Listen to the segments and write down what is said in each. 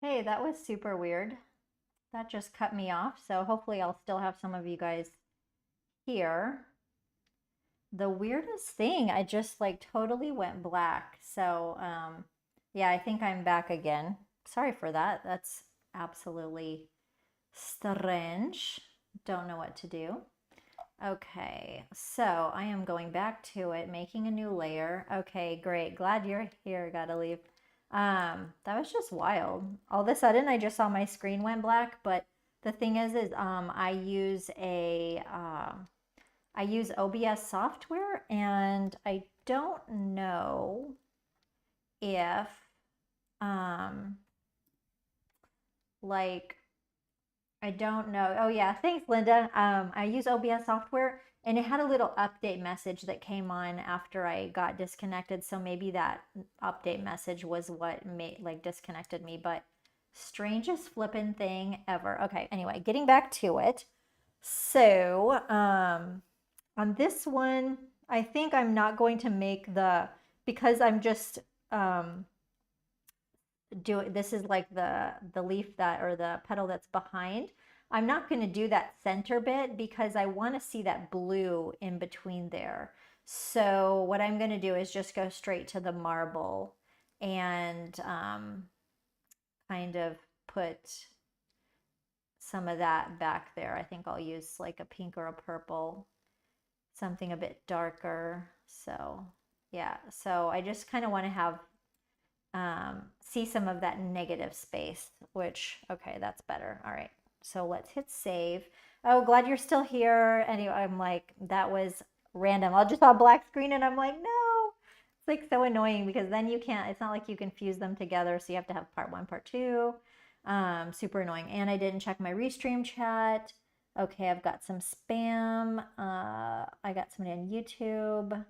Hey, that was super weird. That just cut me off. So hopefully I'll still have some of you guys here. The weirdest thing, I just like totally went black. So yeah, I think I'm back again. Sorry for that. That's absolutely strange. Don't know what to do. Okay, so I am going back to it, making a new layer. Okay, great. Glad you're here. Gotta leave. That was just wild. All of a sudden, I just saw my screen went black. But the thing is, I use OBS software, and I don't know if um like I don't know. Oh yeah, thanks, Linda. I use OBS software, and it had a little update message that came on after I got disconnected. So maybe that update message was what made like disconnected me. But strangest flippin' thing ever. Okay, anyway, getting back to it. So on this one, I think I'm not going to make the because I'm just um doing this is like the leaf that or the petal that's behind. I'm not going to do that center bit because I want to see that blue in between there. So what I'm going to do is just go straight to the marble and kind of put some of that back there. I think I'll use like a pink or a purple, something a bit darker. So yeah, so I just kind of want to have see some of that negative space, which, okay, that's better. All right. So let's hit save. Oh, glad you're still here. Anyway, I'm like, that was random. I just saw a black screen and I'm like, no. It's like so annoying because then you can't, it's not like you can fuse them together. So you have to have part one, part two. Super annoying. And I didn't check my restream chat. Okay, I've got some spam. I got somebody on YouTube.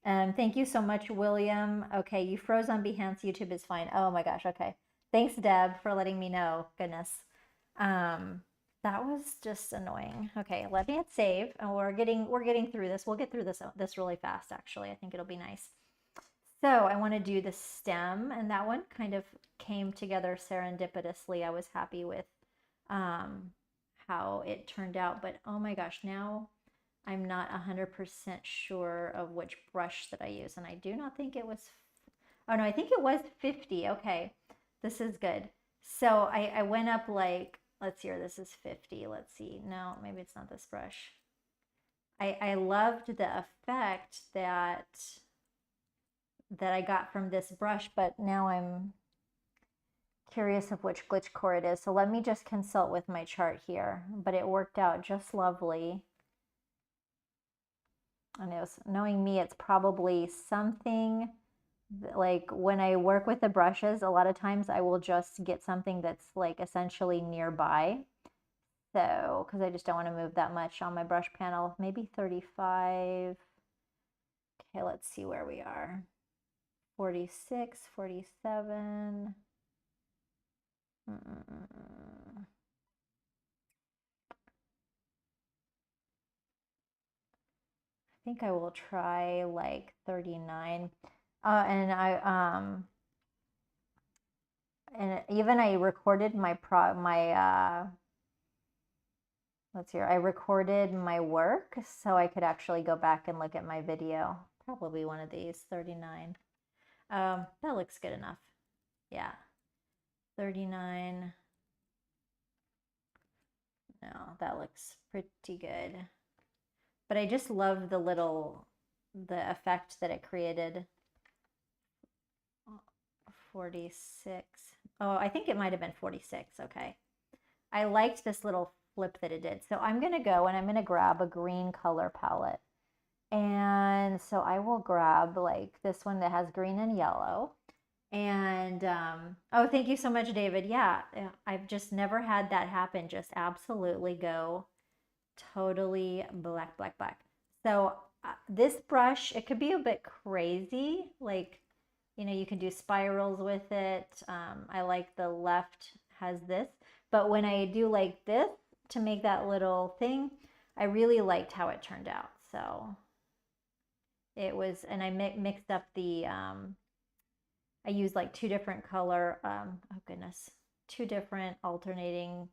Thank you so much, William. Okay, you froze on Behance. YouTube is fine. Oh my gosh. Okay. Thanks, Deb, for letting me know. Goodness. Um, that was just annoying. Okay, let me hit save, and we're getting through this. We'll get through this really fast. Actually, I think it'll be nice. So I want to do the stem, and that one kind of came together serendipitously. I was happy with um, how it turned out, but oh my gosh, now I'm not 100% sure of which brush that I use. And I do not think it was, oh no, I think it was 50. Okay, this is good. So I went up like, let's see here, this is 50. Let's see. No, maybe it's not this brush. I loved the effect that I got from this brush, but now I'm curious of which glitch core it is. So let me just consult with my chart here. But it worked out just lovely. And it was, knowing me, it's probably something like when I work with the brushes, a lot of times I will just get something that's like essentially nearby. So, because I just don't want to move that much on my brush panel, maybe 35. Okay, let's see where we are. 46, 47. Mm-mm-mm. I think I will try like 39. And even I recorded my let's see here. I recorded my work so I could actually go back and look at my video. Probably one of these, 39. That looks good enough. Yeah, 39. No, that looks pretty good. But I just love the effect that it created. 46. Oh, I think it might have been 46. Okay. I liked this little flip that it did. So I'm going to go and I'm going to grab a green color palette. And so I will grab like this one that has green and yellow. And oh, thank you so much, David. Yeah, I've just never had that happen. Just absolutely go totally black, black, black. So this brush, it could be a bit crazy. Like, you can do spirals with it. I like the left has this. But when I do like this to make that little thing, I really liked how it turned out. So it was, and I mixed up I used like two different color, oh goodness. two different alternating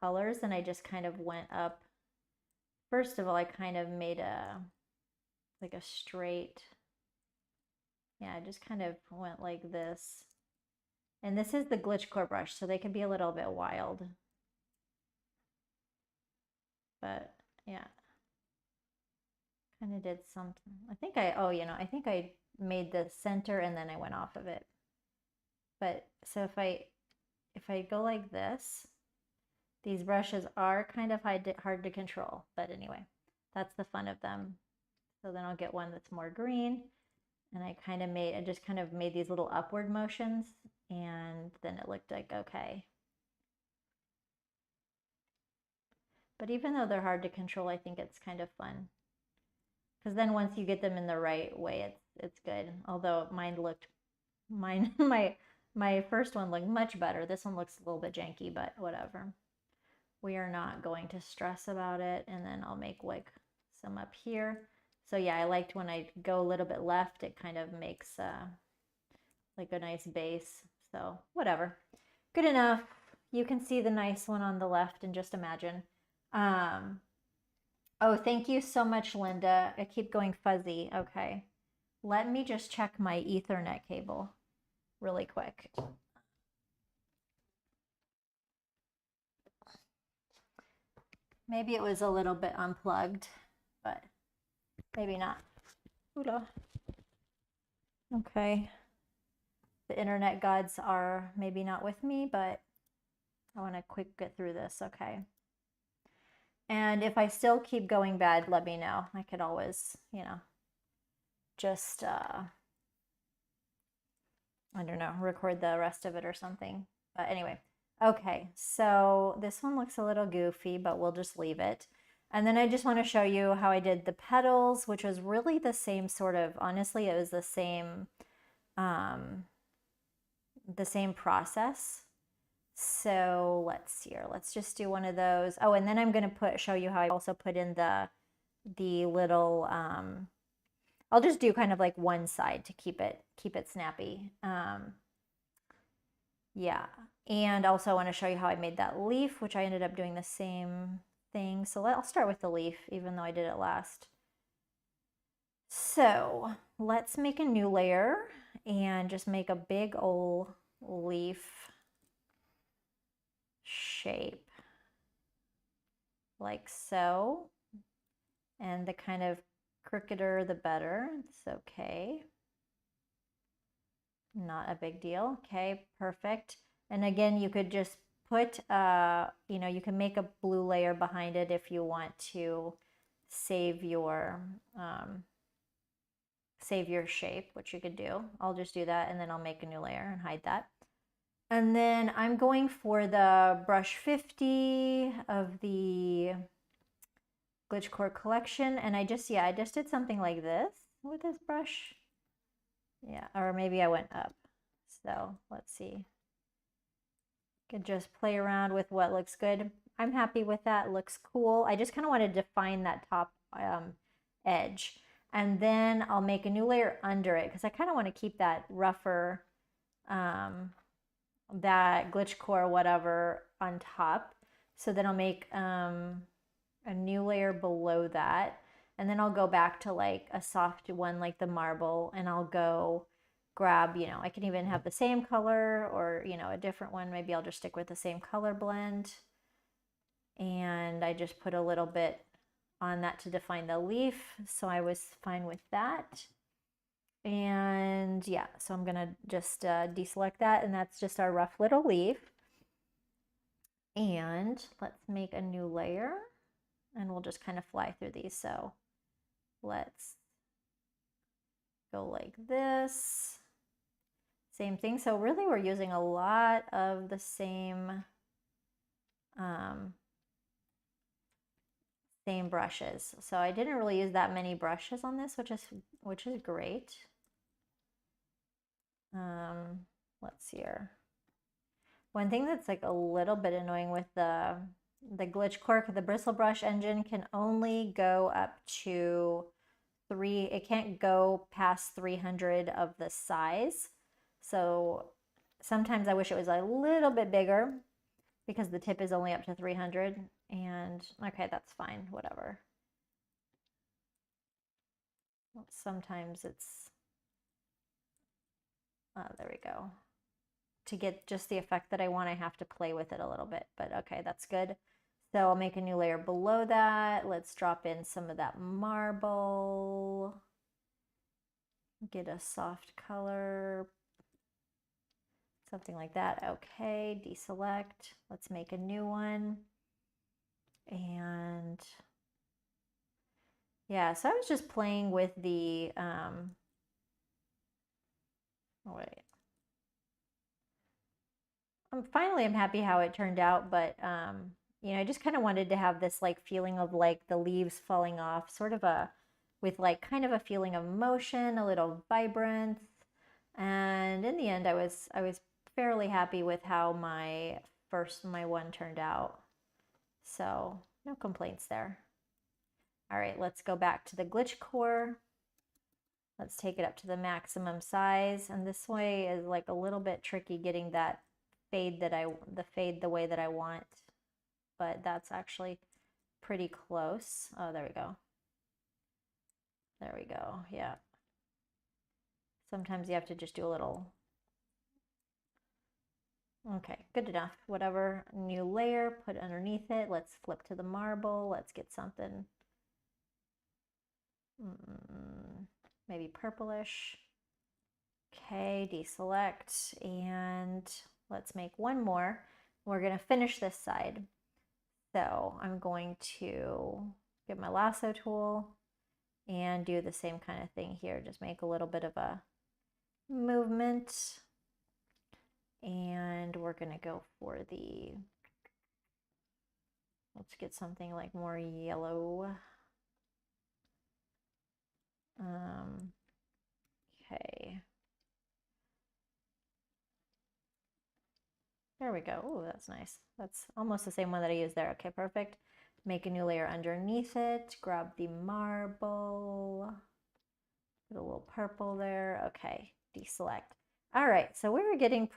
colors, and I just kind of went up. First of all, I kind of made like a straight, yeah, I just kind of went like this. And this is the glitch core brush, so they can be a little bit wild. But yeah, kind of did something. I think I think I made the center and then I went off of it. But so if I go like this, these brushes are kind of hard to control. But anyway, that's the fun of them. So then I'll get one that's more green. And I just kind of made these little upward motions, and then it looked like okay. But even though they're hard to control, I think it's kind of fun. Because then once you get them in the right way, it's good. Although my first one looked much better. This one looks a little bit janky, but whatever. We are not going to stress about it. And then I'll make like some up here. So yeah, I liked when I go a little bit left, it kind of makes like a nice base. So whatever, good enough. You can see the nice one on the left and just imagine. Oh, thank you so much, Linda. I keep going fuzzy. Okay. Let me just check my Ethernet cable really quick. Maybe it was a little bit unplugged, but maybe not. Oola. Okay. The internet gods are maybe not with me, but I want to quick get through this. Okay. And if I still keep going bad, let me know. I could always, just, I don't know, record the rest of it or something. But anyway, okay. So this one looks a little goofy, but we'll just leave it. And then I just want to show you how I did the petals, which was really the same sort of, honestly, it was the same process. So let's see here. Let's just do one of those. Oh, and then I'm going to show you how I also put in the little, I'll just do kind of like one side to keep it snappy. Yeah. And also I want to show you how I made that leaf, which I ended up doing the same thing. So I'll start with the leaf, even though I did it last. So let's make a new layer and just make a big old leaf shape like so. And the kind of crookeder the better. It's okay. Not a big deal. Okay, perfect. And again, you could just put, you can make a blue layer behind it if you want to save your shape, which you could do. I'll just do that and then I'll make a new layer and hide that. And then I'm going for the brush 50 of the Glitch Core collection. And I just did something like this with this brush. Yeah, or maybe I went up. So let's see. Could just play around with what looks good. I'm happy with that. It looks cool. I just kind of want to define that top edge. And then I'll make a new layer under it because I kind of want to keep that rougher, that glitch core whatever on top. So then I'll make a new layer below that. And then I'll go back to like a soft one like the marble, and I'll go grab, I can even have the same color or, a different one. Maybe I'll just stick with the same color blend. And I just put a little bit on that to define the leaf. So I was fine with that. And yeah, so I'm gonna just deselect that, and that's just our rough little leaf. And let's make a new layer, and we'll just kind of fly through these. So let's go like this. Same thing. So really we're using a lot of the same brushes. So I didn't really use that many brushes on this, which is great. Let's see here. One thing that's like a little bit annoying with the glitch core, the bristle brush engine can only go up to it can't go past 300 of the size. So Sometimes I wish it was a little bit bigger because the tip is only up to 300. And okay, that's fine, whatever. Sometimes it's, there we go. To get just the effect that I want, I have to play with it a little bit, but okay, that's good. So I'll make a new layer below that. Let's drop in some of that marble. Get a soft color, something like that. Okay, deselect. Let's make a new one. And yeah, so I was just playing with the, oh wait. Finally, I'm happy how it turned out, but you know, I just kind of wanted to have this like feeling of like the leaves falling off, sort of a, with like kind of a feeling of motion, a little vibrance. And in the end, I was fairly happy with how my one turned out. So no complaints there. All right, let's go back to the glitch core. Let's take it up to the maximum size. And this way is like a little bit tricky getting that fade the way that I want, but that's actually pretty close. Oh, there we go. There we go. Yeah. Sometimes you have to just do a little. Okay, good enough. Whatever, new layer, put underneath it. Let's flip to the marble. Let's get something maybe purplish. Okay, deselect, and let's make one more. We're gonna finish this side. So I'm going to get my lasso tool and do the same kind of thing here. Just make a little bit of a movement. And we're gonna go for the, let's get something like more yellow. Okay. There we go. Oh, that's nice. That's almost the same one that I used there. Okay, perfect. Make a new layer underneath it. Grab the marble. Put a little purple there. Okay, deselect. All right, so we were getting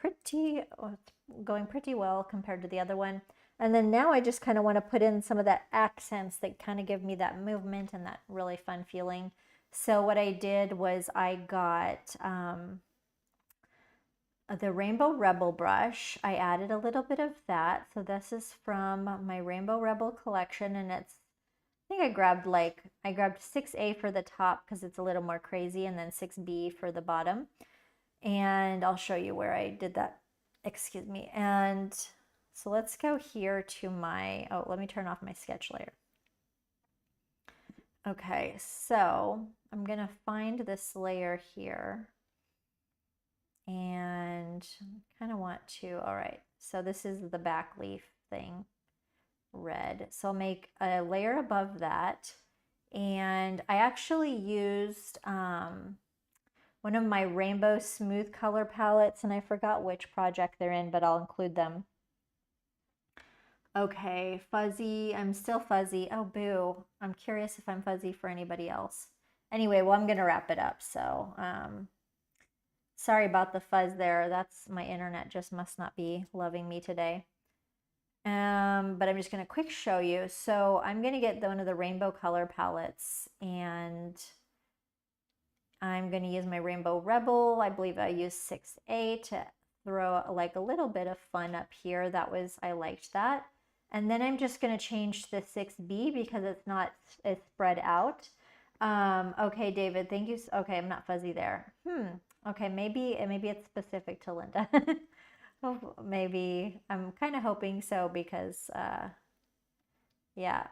going pretty well compared to the other one. And then now I just kind of want to put in some of that accents that kind of give me that movement and that really fun feeling. So what I did was I got the Rainbow Rebel brush. I added a little bit of that. So this is from my Rainbow Rebel collection, and it's, I think I grabbed 6A for the top because it's a little more crazy, and then 6B for the bottom. And I'll show you where I did that. Excuse me. And so let's go here to my, oh, let me turn off my sketch layer. Okay, so I'm gonna find this layer here and kind of want to, all right, so this is the back leaf thing, red. So I'll make a layer above that. And I actually used one of my rainbow smooth color palettes, and I forgot which project they're in, but I'll include them. Okay, fuzzy. I'm still fuzzy. Oh, boo. I'm curious if I'm fuzzy for anybody else. Anyway, well, I'm going to wrap it up. So, sorry about the fuzz there. That's my internet just must not be loving me today. But I'm just going to quick show you. So I'm going to get one of the rainbow color palettes, and I'm going to use my Rainbow Rebel. I believe I used 6A to throw like a little bit of fun up here. I liked that. And then I'm just going to change the 6B because it's spread out. Okay, David, thank you. Okay, I'm not fuzzy there. Okay, maybe it's specific to Linda. Maybe I'm kind of hoping so because, yeah.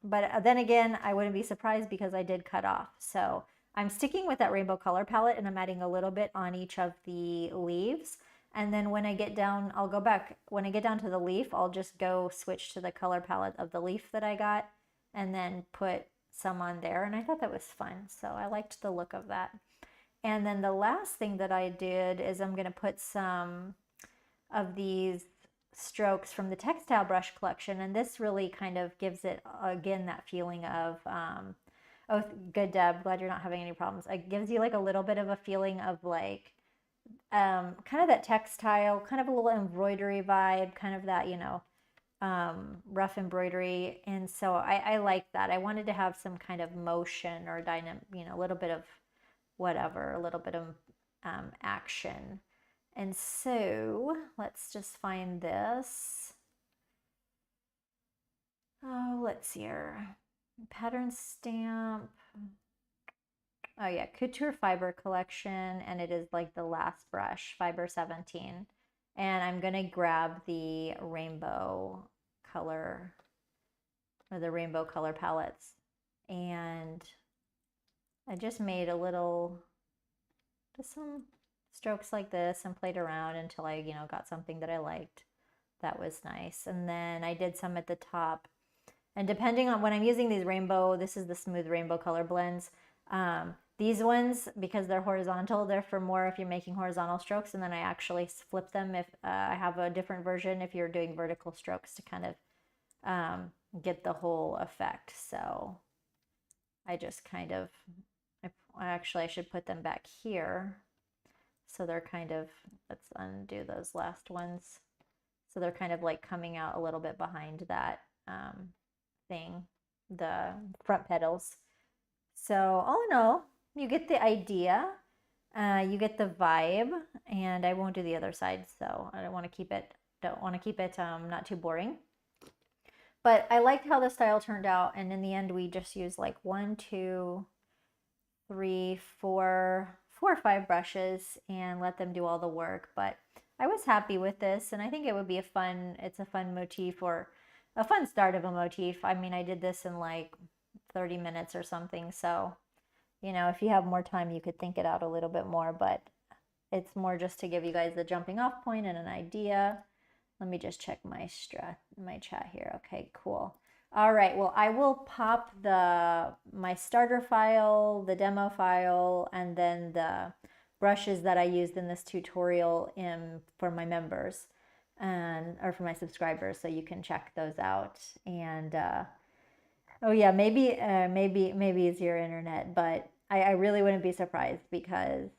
But then again, I wouldn't be surprised because I did cut off. So I'm sticking with that rainbow color palette, and I'm adding a little bit on each of the leaves. And then when I get down, I'll go back. When I get down to the leaf, I'll just go switch to the color palette of the leaf that I got and then put some on there. And I thought that was fun. So I liked the look of that. And then the last thing that I did is I'm going to put some of these strokes from the textile brush collection. And this really kind of gives it, again, that feeling of, oh, good, Deb. Glad you're not having any problems. It gives you like a little bit of a feeling of like kind of that textile, kind of a little embroidery vibe, kind of that, rough embroidery. And so I like that. I wanted to have some kind of motion or dynamic, a little bit of whatever, a little bit of action. And so let's just find this. Oh, let's see here. Pattern stamp. Oh yeah, Couture Fiber Collection, and it is like the last brush, Fiber 17. And I'm gonna grab the rainbow color, or the rainbow color palettes. And I just made just some strokes like this and played around until I, got something that I liked. That was nice. And then I did some at the top. And depending on when I'm using these this is the smooth rainbow color blends. These ones, because they're horizontal, they're for more if you're making horizontal strokes, and then I actually flip them if I have a different version if you're doing vertical strokes to kind of get the whole effect. So I just kind of, actually I should put them back here. So they're kind of, let's undo those last ones. So they're kind of like coming out a little bit behind that thing, the front petals. So all in all, you get the idea, you get the vibe, and I won't do the other side, so I don't want to keep it not too boring. But I liked how the style turned out, and in the end we just used like 1, 2, 3, 4 or 5 brushes and let them do all the work. But I was happy with this, and I think it would be it's a fun motif, or a fun start of a motif. I mean, I did this in like 30 minutes or something, so if you have more time, you could think it out a little bit more, but it's more just to give you guys the jumping off point and an idea. Let me just check my chat here. Okay, cool. All right, well, I will pop my starter file, the demo file, and then the brushes that I used in this tutorial for my members or for my subscribers, so you can check those out. And oh yeah, maybe it's your internet, but I really wouldn't be surprised because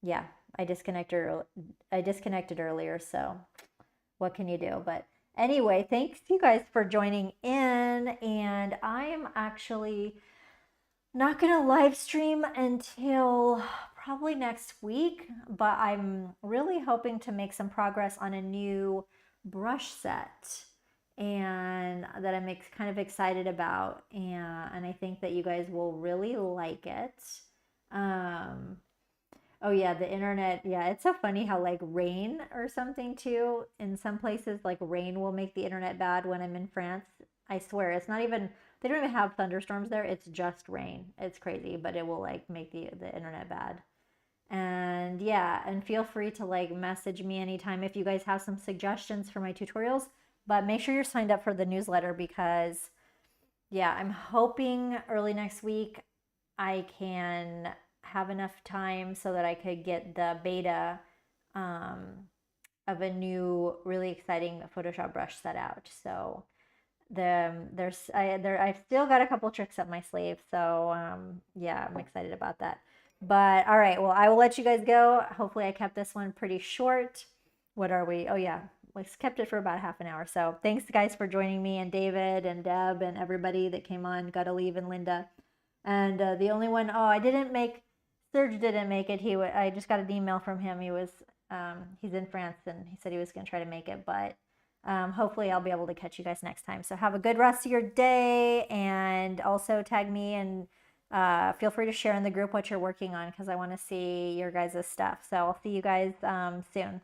yeah, I disconnected earlier, so what can you do? But anyway, thanks you guys for joining in, and I am actually not gonna live stream until probably next week, but I'm really hoping to make some progress on a new brush set and that I'm kind of excited about, and I think that you guys will really like it. Oh yeah, the internet. Yeah, it's so funny how like rain or something too. In some places, like rain will make the internet bad when I'm in France. I swear, it's not even. They don't even have thunderstorms there. It's just rain. It's crazy, but it will like make the internet bad. And yeah, and feel free to like message me anytime if you guys have some suggestions for my tutorials. But make sure you're signed up for the newsletter because, yeah, I'm hoping early next week I can have enough time so that I could get the beta of a new really exciting Photoshop brush set out. So I've still got a couple tricks up my sleeve. So yeah, I'm excited about that. But all right, well, I will let you guys go. Hopefully I kept this one pretty short. What are we? Oh yeah, we kept it for about half an hour. So thanks guys for joining me, and David and Deb and everybody that came on, Gotta Leave, and Linda. And the only one, Serge didn't make it. I just got an email from him. He's in France, and he said he was going to try to make it, but hopefully I'll be able to catch you guys next time. So have a good rest of your day, and also tag me, and feel free to share in the group what you're working on because I want to see your guys' stuff. So I'll see you guys soon.